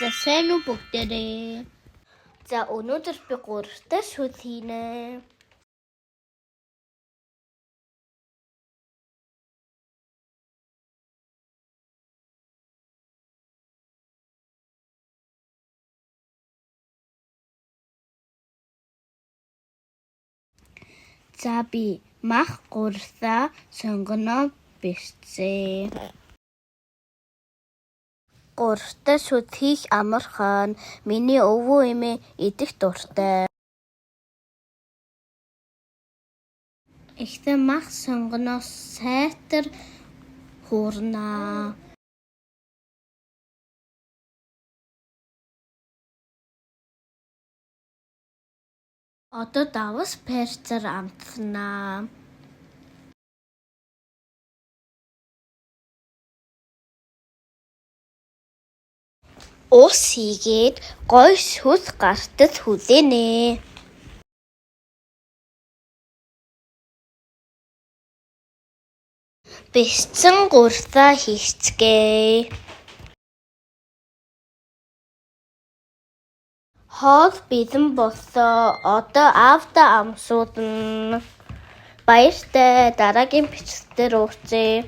За сайн уу бүгдээрээ. За өнөөдөр би 3 шүд хийнэ. За би мах 3 сонгоно бичсэн. 3 шүд хийх амархан. Миний өвөө эмээ идэх дуртай. Ихтэй мах сонгоноос сайтар хуурнаа. Одоо давс перцээр амтнаа. Ус хийгээд гой шүд гартад хүлээнэ. Бэлдсэн 3 хийцгээе. Хоол бэлэн болсоо. Одоо аавда амсуудна. Баяртай. Дараагийн бичлэгтэр уулзъя.